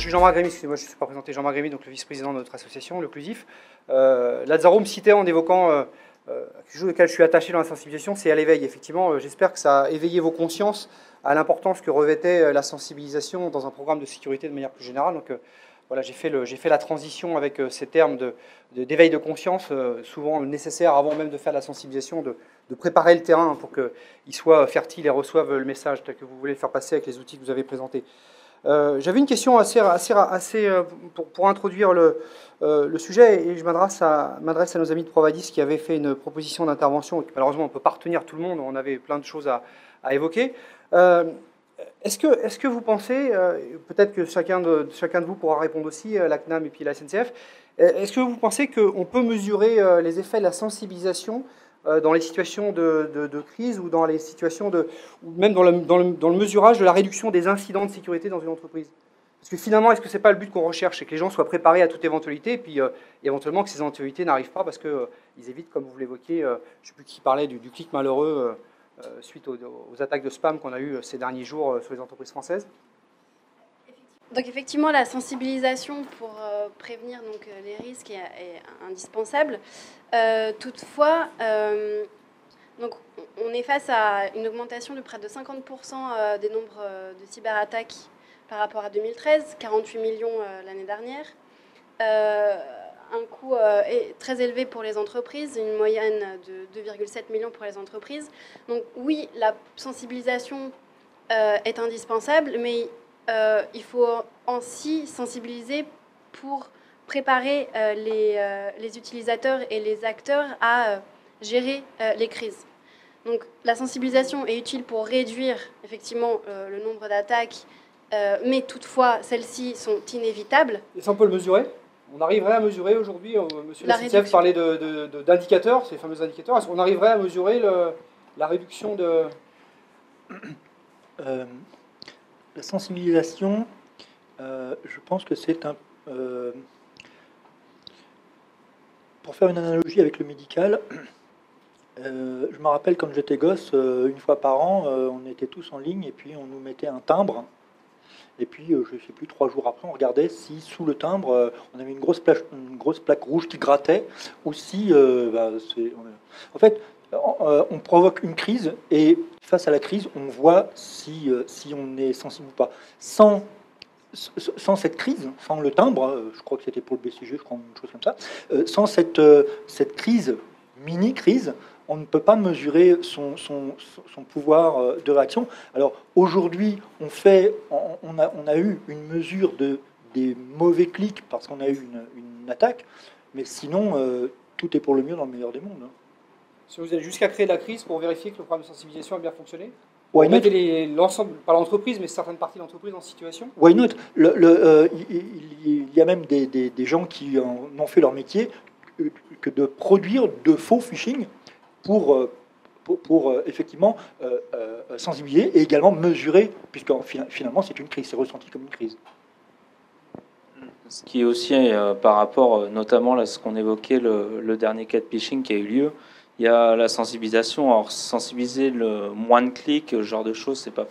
suis Jean-Marc Grémy, excusez-moi, je ne suis pas présenté, Jean-Marc Grémy, donc le vice-président de notre association, le Clusif. Lazzaro me citait en évoquant quelque chose auquel je suis attaché dans la sensibilisation, c'est à l'éveil. Effectivement, j'espère que ça a éveillé vos consciences à l'importance que revêtait la sensibilisation dans un programme de sécurité de manière plus générale. Donc voilà, j'ai fait la transition avec ces termes d'éveil de conscience, souvent nécessaires avant même de faire la sensibilisation, de préparer le terrain pour qu'il soit fertile et reçoive le message tel que vous voulez le faire passer avec les outils que vous avez présentés. J'avais une question pour introduire le sujet, et je m'adresse à nos amis de Provadis qui avaient fait une proposition d'intervention. Malheureusement, on ne peut pas retenir tout le monde, on avait plein de choses à évoquer. Est-ce que vous pensez, peut-être que chacun de vous pourra répondre aussi, la CNAM et puis la SNCF, est-ce que vous pensez qu'on peut mesurer les effets de la sensibilisation dans les situations de crise ou dans les situations ou même dans le mesurage de la réduction des incidents de sécurité dans une entreprise? Parce que finalement, est-ce que ce n'est pas le but qu'on recherche? C'est que les gens soient préparés à toute éventualité, et puis éventuellement que ces éventualités n'arrivent pas parce qu'ils évitent, comme vous l'évoquiez, je ne sais plus qui parlait du clic malheureux suite aux attaques de spam qu'on a eues ces derniers jours sur les entreprises françaises. Donc effectivement, la sensibilisation pour prévenir les risques est indispensable. Toutefois, donc on est face à une augmentation de près de 50% des nombres de cyberattaques par rapport à 2013, 48 millions l'année dernière. Un coût très élevé pour les entreprises, une moyenne de 2,7 millions pour les entreprises. Donc oui, la sensibilisation est indispensable, mais il faut ainsi sensibiliser pour préparer les utilisateurs et les acteurs à gérer les crises. Donc la sensibilisation est utile pour réduire effectivement le nombre d'attaques, mais toutefois celles-ci sont inévitables. Et ça, on peut le mesurer? On arriverait à mesurer aujourd'hui, monsieur le SNCF parlait d'indicateurs, ces fameux indicateurs, est-ce qu'on arriverait à mesurer la réduction de... La sensibilisation, je pense que c'est un... pour faire une analogie avec le médical, je me rappelle quand j'étais gosse, une fois par an, on était tous en ligne et puis on nous mettait un timbre. Et puis, je ne sais plus, 3 jours après, on regardait si sous le timbre, on avait une grosse plaque rouge qui grattait, ou si... En fait, on provoque une crise, et face à la crise, on voit si on est sensible ou pas. Sans cette crise, sans le timbre, je crois que c'était pour le BCG, je crois, une chose comme ça, sans cette crise, mini-crise, on ne peut pas mesurer son pouvoir de réaction. Alors aujourd'hui, on a eu une mesure des mauvais clics parce qu'on a eu une attaque, mais sinon, tout est pour le mieux dans le meilleur des mondes. Si vous allez jusqu'à créer la crise pour vérifier que le programme de sensibilisation a bien fonctionné? Why not? L'ensemble, pas l'entreprise, mais certaines parties de l'entreprise en situation? Why not? Il y a même des gens qui en ont fait leur métier que de produire de faux phishing pour effectivement sensibiliser et également mesurer, puisque finalement c'est une crise, c'est ressenti comme une crise. Ce qui est aussi par rapport notamment à ce qu'on évoquait, le dernier cas de phishing qui a eu lieu, il y a la sensibilisation. Alors sensibiliser le moins de clics, ce genre de choses, c'est pas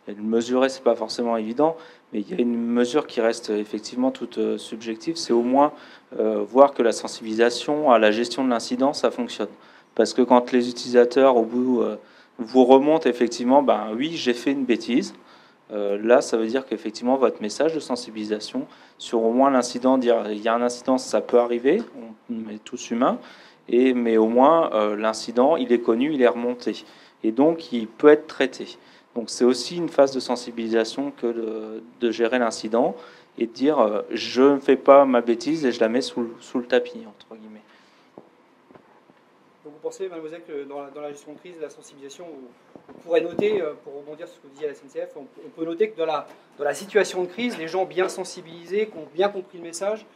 le mesurer, c'est pas forcément évident, mais il y a une mesure qui reste effectivement toute subjective, c'est au moins voir que la sensibilisation à la gestion de l'incident, ça fonctionne. Parce que quand les utilisateurs au bout vous remontent effectivement, ben oui, j'ai fait une bêtise. Là, ça veut dire qu'effectivement votre message de sensibilisation sur au moins l'incident, dire il y a un incident, ça peut arriver, on est tous humains. Mais au moins, l'incident, il est connu, il est remonté. Et donc, il peut être traité. Donc, c'est aussi une phase de sensibilisation que de gérer l'incident et de dire je ne fais pas ma bêtise et je la mets sous le tapis, entre guillemets. Donc, vous pensez, mademoiselle, que dans la gestion de crise, la sensibilisation, on pourrait noter, pour rebondir sur ce que vous disiez à la SNCF, on peut noter que dans la situation de crise, les gens bien sensibilisés, qui ont bien compris le message,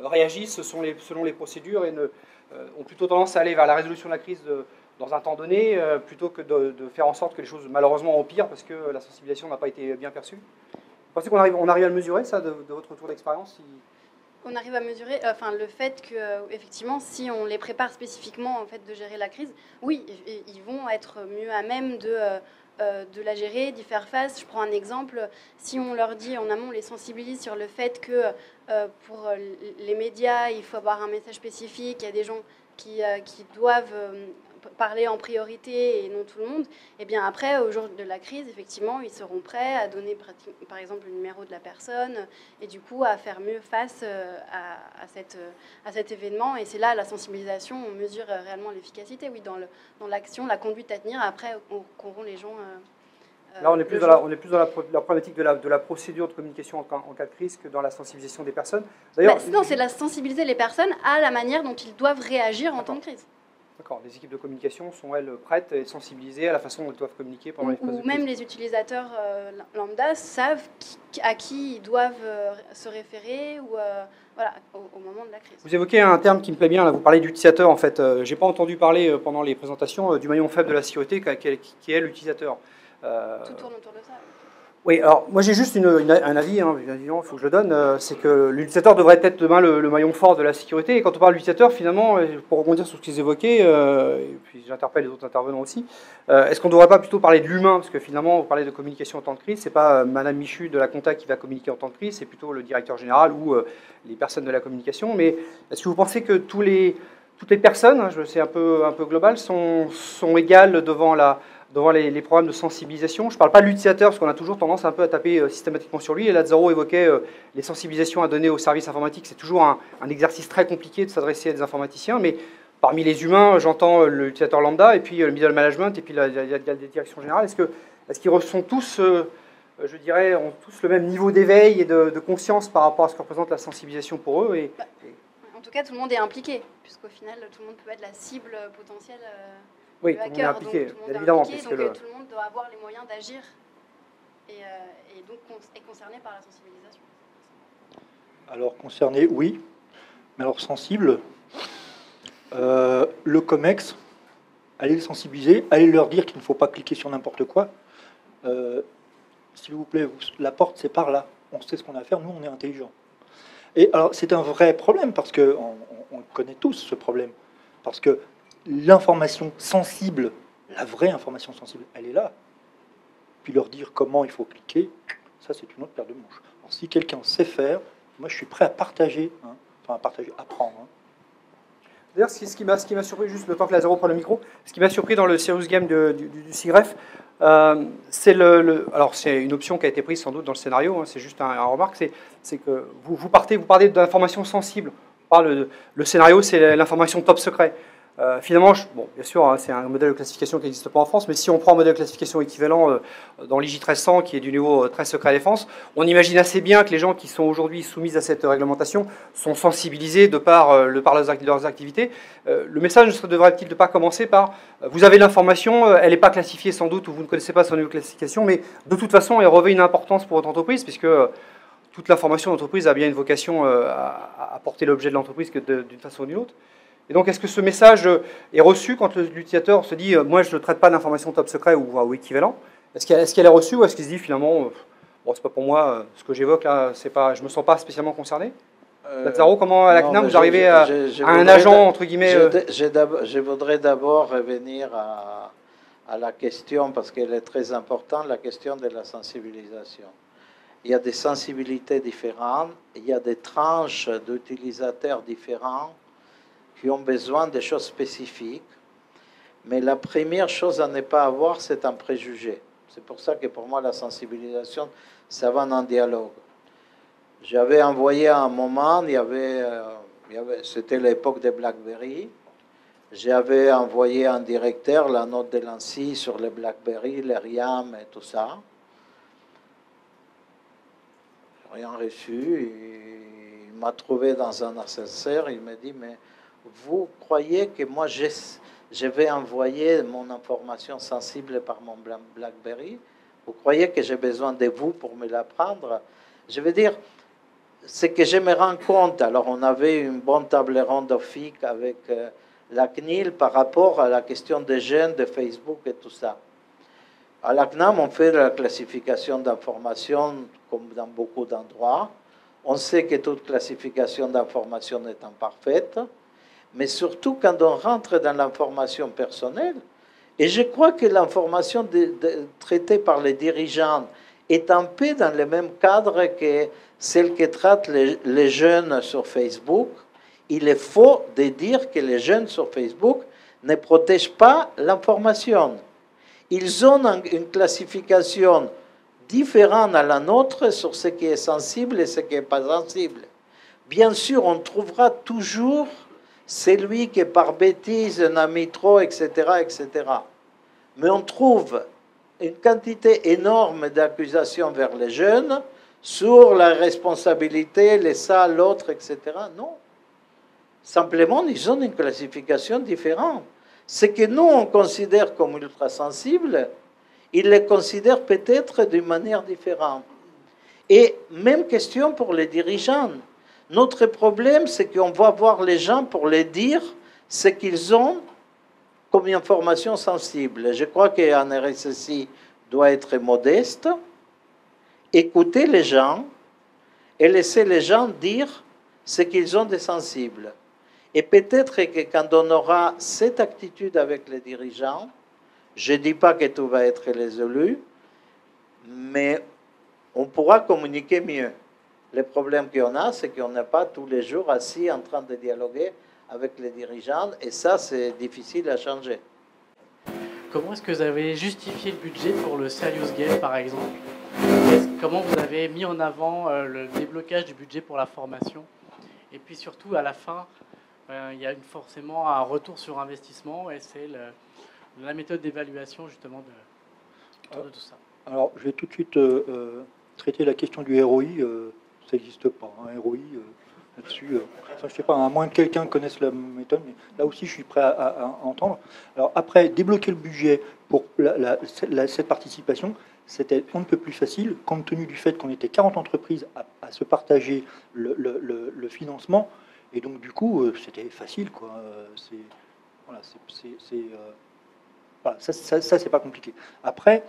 réagissent selon les procédures et ont plutôt tendance à aller vers la résolution de la crise dans un temps donné, plutôt que de faire en sorte que les choses malheureusement empirent parce que la sensibilisation n'a pas été bien perçue. Vous pensez qu'on arrive à le mesurer, ça, de votre retour d'expérience? On arrive à mesurer le fait que, effectivement, si on les prépare spécifiquement en fait, de gérer la crise, oui, ils vont être mieux à même de la gérer, d'y faire face. Je prends un exemple, si on leur dit en amont, on les sensibilise sur le fait que pour les médias, il faut avoir un message spécifique, il y a des gens qui doivent parler en priorité et non tout le monde, et bien après, au jour de la crise, effectivement, ils seront prêts à donner par exemple le numéro de la personne et du coup à faire mieux face à cet événement. Et c'est là la sensibilisation, on mesure réellement l'efficacité, oui, dans l'action, la conduite à tenir. Après, qu'auront les gens... Là, on est plus dans la problématique de la procédure de communication en cas de crise que dans la sensibilisation des personnes. D'ailleurs, non, c'est la sensibiliser les personnes à la manière dont ils doivent réagir en temps de crise. D'accord. Les équipes de communication sont, elles, prêtes et sensibilisées à la façon dont elles doivent communiquer pendant les phases de crise. Ou même les utilisateurs lambda savent à qui ils doivent se référer ou, voilà, au moment de la crise. Vous évoquez un terme qui me plaît bien, là, vous parlez d'utilisateur en fait. Je n'ai pas entendu parler pendant les présentations du maillon faible de la sécurité qui est l'utilisateur. Tout tourne autour de ça. Oui, alors moi j'ai juste un avis, bien évidemment, il faut que je le donne, c'est que l'utilisateur devrait être demain le maillon fort de la sécurité. Et quand on parle d'utilisateur, finalement, pour rebondir sur ce qu'ils évoquaient, et puis j'interpelle les autres intervenants aussi, est-ce qu'on ne devrait pas plutôt parler de l'humain? Parce que finalement, vous parlez de communication en temps de crise, c'est pas Madame Michu de la compta qui va communiquer en temps de crise, c'est plutôt le directeur général ou les personnes de la communication. Mais est-ce que vous pensez que toutes les personnes, c'est un peu global, sont égales devant les programmes de sensibilisation? Je ne parle pas de l'utilisateur, parce qu'on a toujours tendance un peu à taper systématiquement sur lui. Et Lazzaro évoquait les sensibilisations à donner aux services informatiques. C'est toujours un exercice très compliqué de s'adresser à des informaticiens. Mais parmi les humains, j'entends l'utilisateur lambda, et puis le middle management, et puis la direction générale. Est-ce qu'ils sont tous, je dirais, ont tous le même niveau d'éveil et de conscience par rapport à ce que représente la sensibilisation pour eux En tout cas, tout le monde est impliqué, puisqu'au final, tout le monde peut être la cible potentielle. Oui, tout le monde est impliqué, bien évidemment. Donc tout le monde doit avoir les moyens d'agir et donc est concerné par la sensibilisation. Alors concerné, oui. Mais alors sensible, le COMEX, allez les sensibiliser, allez leur dire qu'il ne faut pas cliquer sur n'importe quoi. S'il vous plaît, la porte c'est par là. On sait ce qu'on a à faire, nous on est intelligents. Et alors c'est un vrai problème parce que on connaît tous ce problème. Parce que l'information sensible, la vraie information sensible, elle est là. Puis leur dire comment il faut cliquer, ça c'est une autre paire de manches. Alors, si quelqu'un sait faire, moi je suis prêt à partager, apprendre. D'ailleurs, ce qui m'a surpris, juste le temps que Lazzaro prenne le micro, ce qui m'a surpris dans le Serious Game du SIGREF, c'est alors c'est une option qui a été prise sans doute dans le scénario, c'est juste un remarque, c'est que vous parlez d'informations sensibles. Le scénario, c'est l'information top secret. Finalement, bien sûr, c'est un modèle de classification qui n'existe pas en France, mais si on prend un modèle de classification équivalent dans l'IJ 1300, qui est du niveau très secret défense, on imagine assez bien que les gens qui sont aujourd'hui soumis à cette réglementation sont sensibilisés de par leurs activités. Le message ne devrait-il pas commencer par vous avez l'information, elle n'est pas classifiée sans doute, ou vous ne connaissez pas son niveau de classification, mais de toute façon, elle revêt une importance pour votre entreprise, puisque toute l'information d'entreprise a bien une vocation à porter l'objet de l'entreprise d'une façon ou d'une autre. Et donc, est-ce que ce message est reçu quand l'utilisateur se dit « moi, je ne traite pas d'informations top secret ou équivalent » Est-ce qu'elle est reçue ou est-ce qu'il se dit finalement « bon, c'est pas pour moi, ce que j'évoque là, je ne me sens pas spécialement concerné » Lazzaro, comment à la CNAM vous arrivez à un agent, entre guillemets Je voudrais d'abord revenir à la question, parce qu'elle est très importante, la question de la sensibilisation. Il y a des sensibilités différentes, il y a des tranches d'utilisateurs différents qui ont besoin de choses spécifiques. Mais la première chose à ne pas avoir, c'est un préjugé. C'est pour ça que pour moi, la sensibilisation, ça va en dialogue. J'avais envoyé à un moment, c'était l'époque de BlackBerry, j'avais envoyé un directeur la note de l'ANSSI sur les BlackBerry, les RIAM et tout ça. Rien reçu. Il m'a trouvé dans un ascenseur, il m'a dit, mais vous croyez que moi je vais envoyer mon information sensible par mon BlackBerry? Vous croyez que j'ai besoin de vous pour me la prendre? Je veux dire, c'est que je me rends compte. Alors, on avait une bonne table ronde FIC avec la CNIL par rapport à la question des jeunes de Facebook et tout ça. À la CNAM, on fait la classification d'informations comme dans beaucoup d'endroits. On sait que toute classification d'informations est imparfaite. Mais surtout, quand on rentre dans l'information personnelle, Et je crois que l'information traitée par les dirigeants est un peu dans le même cadre que celle que traitent les jeunes sur Facebook. Il est faux de dire que les jeunes sur Facebook ne protègent pas l'information. Ils ont une classification différente à la nôtre sur ce qui est sensible et ce qui n'est pas sensible. Bien sûr, on trouvera toujours celui qui, par bêtise, n'a mis trop, etc., etc. Mais on trouve une quantité énorme d'accusations vers les jeunes sur la responsabilité, les ça, l'autre, etc. Non. Simplement, ils ont une classification différente. Ce que nous, on considère comme ultra-sensible, ils les considèrent peut-être d'une manière différente. Et même question pour les dirigeants. Notre problème, c'est qu'on va voir les gens pour les dire ce qu'ils ont comme information sensible. Je crois qu'un RSSI doit être modeste, écouter les gens et laisser les gens dire ce qu'ils ont de sensible. Et peut-être que quand on aura cette attitude avec les dirigeants, je ne dis pas que tout va être résolu, mais on pourra communiquer mieux. Le problème qu'on a, c'est qu'on n'est pas tous les jours assis en train de dialoguer avec les dirigeants, et ça, c'est difficile à changer. Comment est-ce que vous avez justifié le budget pour le Serious Game, par exemple? Comment vous avez mis en avant le déblocage du budget pour la formation? Et puis surtout, à la fin, il y a forcément un retour sur investissement, et c'est la méthode d'évaluation, justement, de tout ça. Alors, je vais tout de suite traiter la question du ROI. Ça n'existe pas, un ROI là-dessus. Je ne sais pas, à moins que quelqu'un connaisse la méthode, mais là aussi, je suis prêt à entendre. Alors, après, débloquer le budget pour cette participation, c'était on ne peut plus facile, compte tenu du fait qu'on était 40 entreprises à se partager le financement. Et donc, du coup, c'était facile, quoi. Ça, c'est pas compliqué. Après,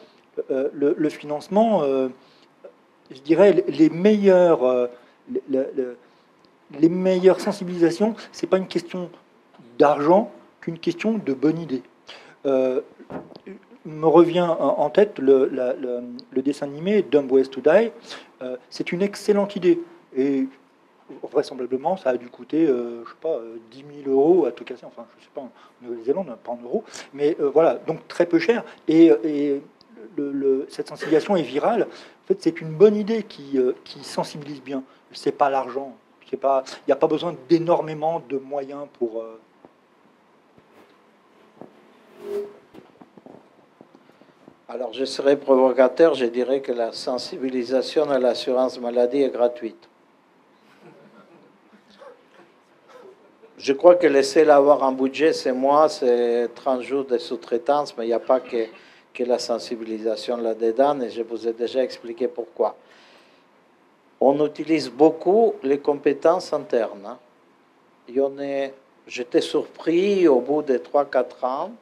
le financement, je dirais, les meilleures sensibilisations, c'est pas une question d'argent qu'une question de bonne idée. Me revient en tête le dessin animé Dumb Ways to Die. C'est une excellente idée. Et vraisemblablement, ça a dû coûter, je sais pas, 10 000 euros à tout casser. Enfin, je sais pas, en Nouvelle-Zélande, pas en euros. Mais voilà, donc très peu cher. Et cette sensibilisation est virale. En fait, c'est une bonne idée qui sensibilise bien. C'est pas l'argent. Il n'y a pas besoin d'énormément de moyens pour... Alors, je serais provocateur, je dirais que la sensibilisation à l'assurance maladie est gratuite. Je crois que le seul à avoir un budget, c'est moi, c'est 30 jours de sous-traitance, mais il n'y a pas que la sensibilisation là-dedans, et je vous ai déjà expliqué pourquoi. On utilise beaucoup les compétences internes. J'étais surpris au bout de 3-4 ans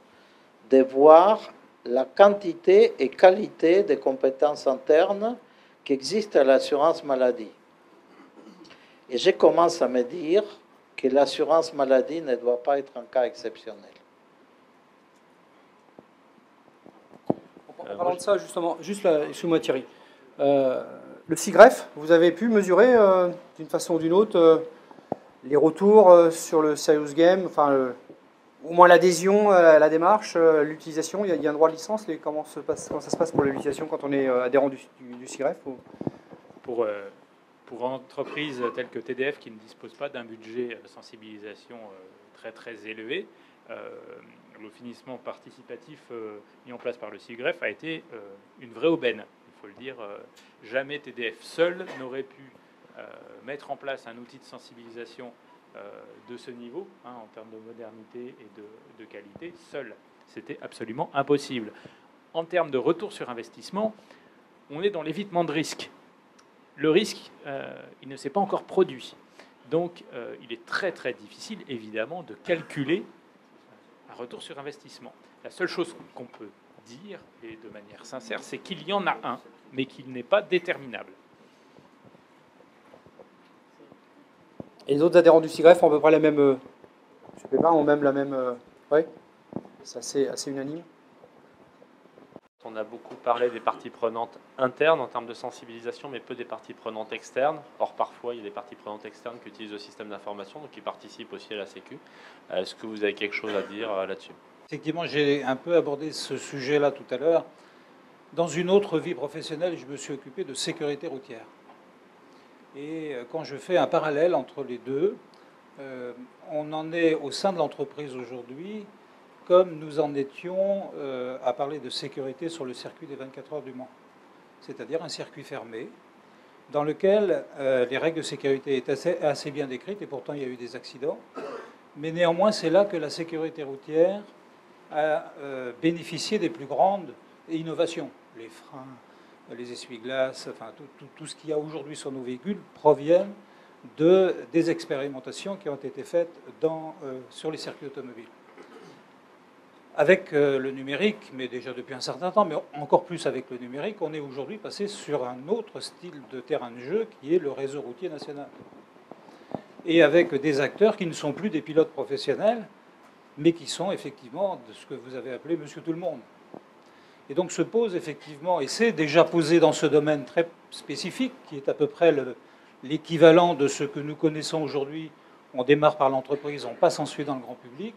de voir la quantité et qualité des compétences internes qui existent à l'assurance maladie. Et je commence à me dire que l'assurance maladie ne doit pas être un cas exceptionnel. En parlant de ça, justement, juste là, excuse-moi Thierry, le SIGREF, vous avez pu mesurer d'une façon ou d'une autre les retours sur le Serious Game, enfin, au moins l'adhésion à la démarche, l'utilisation, il y a un droit de licence, comment ça se passe pour l'utilisation quand on est adhérent du SIGREF ou... Pour entreprises telles que TDF qui ne disposent pas d'un budget de sensibilisation très très élevé, le financement participatif mis en place par le SIGREF a été une vraie aubaine. Il faut le dire, jamais TDF seul n'aurait pu mettre en place un outil de sensibilisation de ce niveau, en termes de modernité et de qualité. Seul, c'était absolument impossible. En termes de retour sur investissement, on est dans l'évitement de risque. Le risque, il ne s'est pas encore produit. Donc, il est très, très difficile, évidemment, de calculer un retour sur investissement. La seule chose qu'on peut dire, et de manière sincère, c'est qu'il y en a un, mais qu'il n'est pas déterminable. Et les autres adhérents du SIGREF ont à peu près la même... je sais pas, ont même la même... ouais, c'est assez unanime. qu'on a beaucoup parlé des parties prenantes internes en termes de sensibilisation, mais peu des parties prenantes externes. Or, parfois, il y a des parties prenantes externes qui utilisent le système d'information, donc qui participent aussi à la Sécu. Est-ce que vous avez quelque chose à dire là-dessus? Effectivement, j'ai un peu abordé ce sujet-là tout à l'heure. Dans une autre vie professionnelle, je me suis occupé de sécurité routière. Et quand je fais un parallèle entre les deux, on en est au sein de l'entreprise aujourd'hui comme nous en étions à parler de sécurité sur le circuit des 24 heures du Mans. C'est-à-dire un circuit fermé dans lequel les règles de sécurité étaient assez bien décrites, et pourtant il y a eu des accidents. Mais néanmoins, c'est là que la sécurité routière a bénéficié des plus grandes innovations. Les freins, les essuie-glaces, enfin tout ce qu'il y a aujourd'hui sur nos véhicules proviennent des expérimentations qui ont été faites sur les circuits automobiles. Avec le numérique, mais déjà depuis un certain temps, mais encore plus avec le numérique, on est aujourd'hui passé sur un autre style de terrain de jeu qui est le réseau routier national. Et avec des acteurs qui ne sont plus des pilotes professionnels, mais qui sont effectivement de ce que vous avez appelé Monsieur Tout-le-Monde. Et donc se pose effectivement, et c'est déjà posé dans ce domaine très spécifique, qui est à peu près l'équivalent de ce que nous connaissons aujourd'hui. On démarre par l'entreprise, on passe ensuite dans le grand public.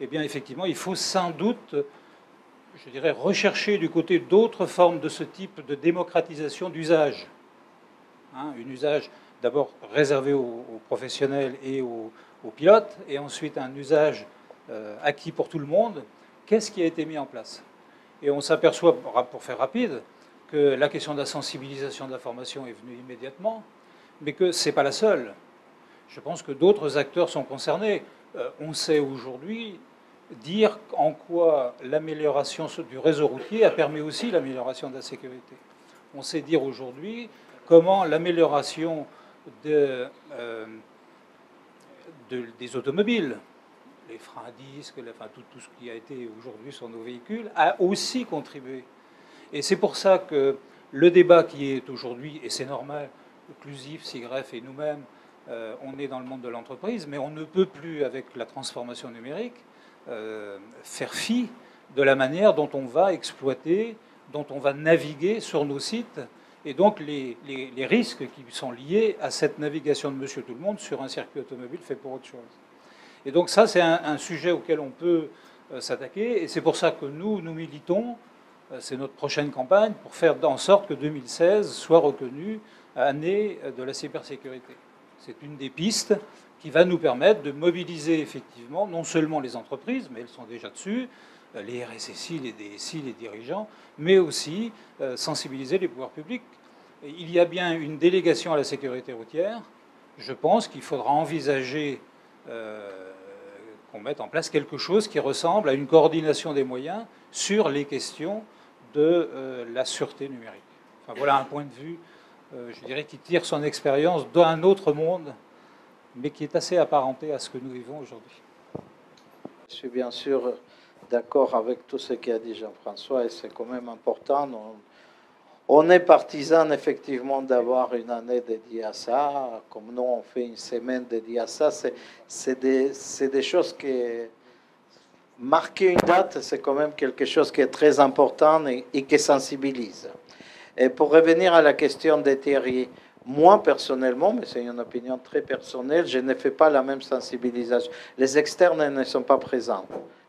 Eh bien, effectivement, il faut sans doute, je dirais, rechercher du côté d'autres formes de ce type de démocratisation d'usage. Un usage d'abord réservé aux professionnels et aux pilotes, et ensuite un usage acquis pour tout le monde. Qu'est-ce qui a été mis en place? Et on s'aperçoit, pour faire rapide, que la question de la sensibilisation de la formation est venue immédiatement, mais que ce n'est pas la seule. Je pense que d'autres acteurs sont concernés. On sait aujourd'hui dire en quoi l'amélioration du réseau routier a permis aussi l'amélioration de la sécurité. On sait dire aujourd'hui comment l'amélioration des automobiles, les freins à disque, tout ce qui a été aujourd'hui sur nos véhicules, a aussi contribué. Et c'est pour ça que le débat qui est aujourd'hui, et c'est normal, Clusif, SIGREF et nous-mêmes, on est dans le monde de l'entreprise, mais on ne peut plus, avec la transformation numérique, faire fi de la manière dont on va exploiter, dont on va naviguer sur nos sites, et donc les risques qui sont liés à cette navigation de Monsieur Tout-le-Monde sur un circuit automobile fait pour autre chose. Et donc ça, c'est un sujet auquel on peut s'attaquer, et c'est pour ça que nous militons, c'est notre prochaine campagne, pour faire en sorte que 2016 soit reconnue année de la cybersécurité. C'est une des pistes qui va nous permettre de mobiliser effectivement non seulement les entreprises, mais elles sont déjà dessus, les RSSI, les DSI, les dirigeants, mais aussi sensibiliser les pouvoirs publics. Et il y a bien une délégation à la sécurité routière. Je pense qu'il faudra envisager qu'on mette en place quelque chose qui ressemble à une coordination des moyens sur les questions de la sûreté numérique. Enfin, voilà un point de vue, je dirais, qui tire son expérience d'un autre monde, mais qui est assez apparenté à ce que nous vivons aujourd'hui. Je suis bien sûr d'accord avec tout ce qu'a dit Jean-François, et c'est quand même important. On est partisan effectivement d'avoir une année dédiée à ça. Comme nous, on fait une semaine dédiée à ça. C'est des choses qui... Marquer une date, c'est quand même quelque chose qui est très important et qui sensibilise. Et pour revenir à la question de Thierry, moi personnellement, mais c'est une opinion très personnelle, je ne fais pas la même sensibilisation. Les externes ne sont pas présents.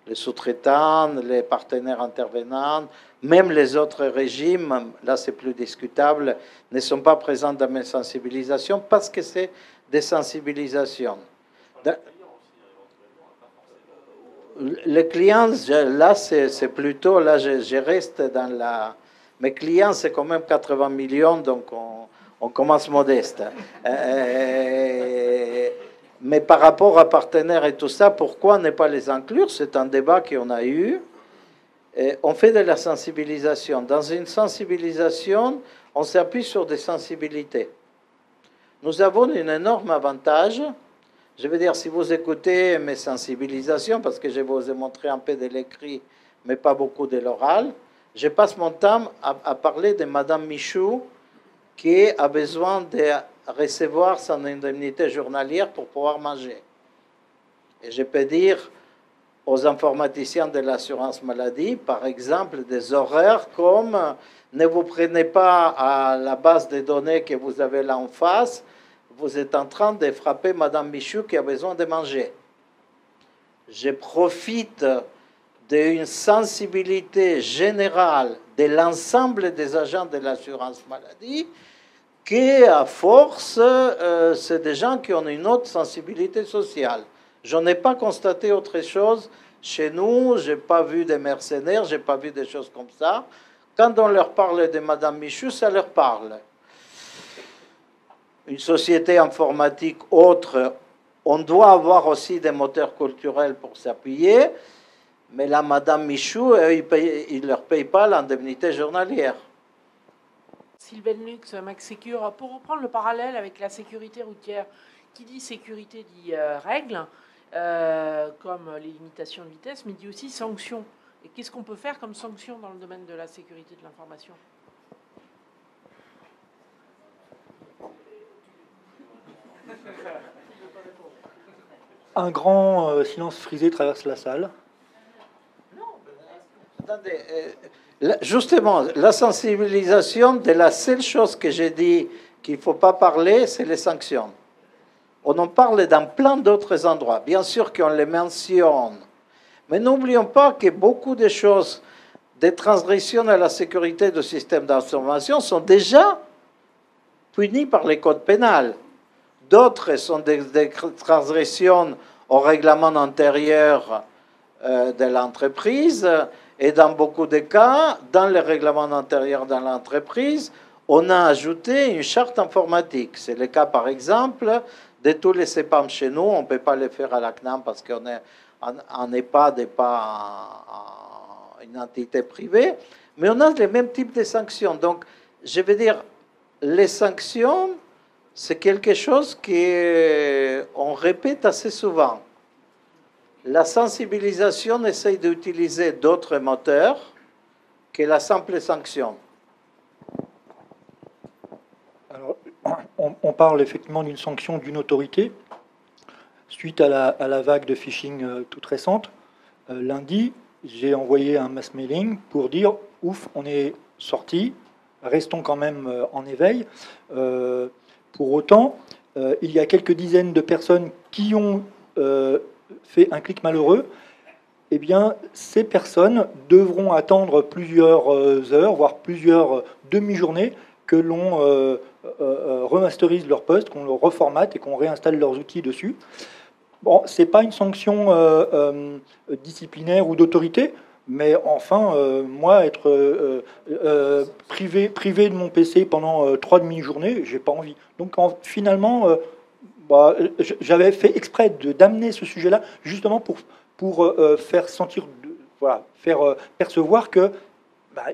Les sous-traitants, les partenaires intervenants, même les autres régimes, là c'est plus discutable, ne sont pas présents dans mes sensibilisations parce que c'est des sensibilisations. Les clients, là c'est plutôt, là je reste dans la... Mes clients c'est quand même 80 millions, donc on commence modeste. Mais par rapport à partenaires et tout ça, pourquoi ne pas les inclure? C'est un débat qu'on a eu. Et on fait de la sensibilisation. Dans une sensibilisation, on s'appuie sur des sensibilités. Nous avons un énorme avantage. Je veux dire, si vous écoutez mes sensibilisations, parce que je vous ai montré un peu de l'écrit, mais pas beaucoup de l'oral, je passe mon temps à parler de Madame Michou, qui a besoin de recevoir son indemnité journalière pour pouvoir manger. Et je peux dire, aux informaticiens de l'assurance maladie, par exemple, des horaires comme ne vous prenez pas à la base de données que vous avez là en face, vous êtes en train de frapper Madame Michou qui a besoin de manger. Je profite d'une sensibilité générale de l'ensemble des agents de l'assurance maladie qui, à force, c'est des gens qui ont une autre sensibilité sociale. Je n'ai pas constaté autre chose chez nous, je n'ai pas vu des mercenaires, je n'ai pas vu des choses comme ça. Quand on leur parle de Madame Michou, ça leur parle. Une société informatique autre, on doit avoir aussi des moteurs culturels pour s'appuyer, mais la Madame Michou, ils ne leur payent pas l'indemnité journalière. Sylvain Lux, Max Secure, pour reprendre le parallèle avec la sécurité routière, qui dit sécurité dit règles, comme les limitations de vitesse, mais dit aussi sanctions. Et qu'est-ce qu'on peut faire comme sanction dans le domaine de la sécurité de l'information ? Un grand silence frisé traverse la salle. Attendez, justement, la sensibilisation de la seule chose que j'ai dit qu'il ne faut pas parler, c'est les sanctions. On en parle dans plein d'autres endroits. Bien sûr qu'on les mentionne. Mais n'oublions pas que beaucoup de choses, des transgressions à la sécurité du système d'information sont déjà punies par les codes pénals. D'autres sont des transgressions au règlement intérieur de l'entreprise. Et dans beaucoup de cas, dans le règlement intérieur de l'entreprise, on a ajouté une charte informatique. C'est le cas, par exemple, de tous les CEPAM chez nous. On ne peut pas les faire à la CNAM parce qu'on est en EHPAD et pas une entité privée. Mais on a le même type de sanctions. Donc, je veux dire, les sanctions, c'est quelque chose qu'on répète assez souvent. La sensibilisation essaye d'utiliser d'autres moteurs que la simple sanction. Alors, on parle effectivement d'une sanction d'une autorité. Suite à la vague de phishing toute récente, lundi, j'ai envoyé un mass mailing pour dire « Ouf, on est sorti, restons quand même en éveil ». Pour autant, il y a quelques dizaines de personnes qui ont fait un clic malheureux. Eh bien, ces personnes devront attendre plusieurs heures, voire plusieurs demi-journées, que l'on remasterise leur poste, qu'on le reformate et qu'on réinstalle leurs outils dessus. Bon, c'est pas une sanction disciplinaire ou d'autorité, mais enfin, moi, être privé de mon PC pendant 3 demi-journées, j'ai pas envie. Donc, finalement, j'avais fait exprès d'amener ce sujet-là, justement pour faire sentir, voilà, faire percevoir que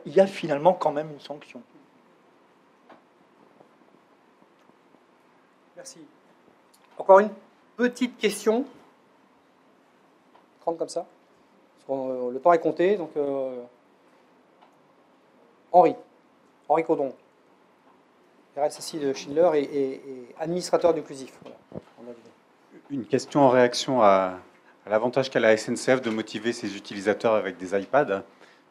il y a finalement quand même une sanction. Merci. Encore une petite question. 30 comme ça. Le temps est compté, donc Henri Caudron, RSSI de Schindler et administrateur d'Inclusif. Voilà. Une question en réaction à l'avantage qu'a la SNCF de motiver ses utilisateurs avec des iPads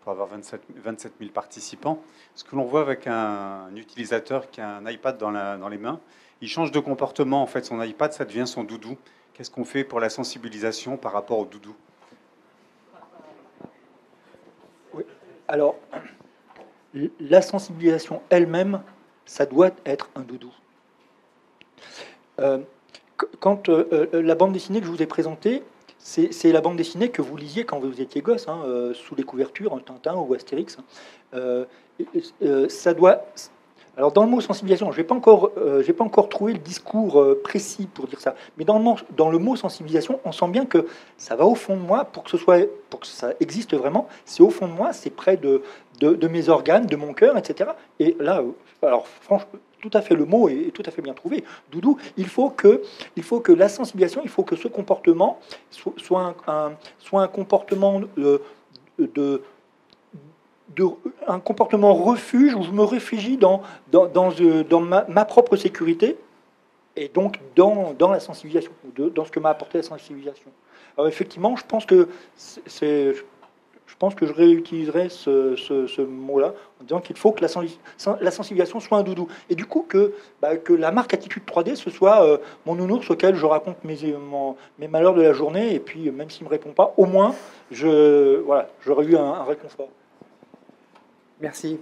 pour avoir 27 000 participants. Ce que l'on voit avec un utilisateur qui a un iPad dans les mains, il change de comportement. En fait, son iPad, ça devient son doudou. Qu'est-ce qu'on fait pour la sensibilisation par rapport au doudou ? Oui. Alors, la sensibilisation elle-même, ça doit être un doudou. Quand la bande dessinée que je vous ai présentée, c'est la bande dessinée que vous lisiez quand vous étiez gosse, sous les couvertures, Tintin ou Astérix. Ça doit... Alors dans le mot sensibilisation, j'ai pas encore trouvé le discours précis pour dire ça, mais dans le mot sensibilisation, on sent bien que ça va au fond de moi pour que ça existe vraiment. C'est au fond de moi, c'est près de mes organes, de mon cœur, etc. Et là, alors franchement, tout à fait, le mot est tout à fait bien trouvé. Doudou, il faut que la sensibilisation, il faut que ce comportement soit un comportement un comportement refuge où je me réfugie dans ma propre sécurité et donc dans la sensibilisation, dans ce que m'a apporté la sensibilisation. Alors effectivement, je pense que je réutiliserai ce mot-là en disant qu'il faut que la sensibilisation soit un doudou. Et du coup, que la marque Attitude 3D, ce soit mon nounours auquel je raconte mes malheurs de la journée, et puis même s'il ne me répond pas, au moins, j'aurais eu un réconfort. Merci.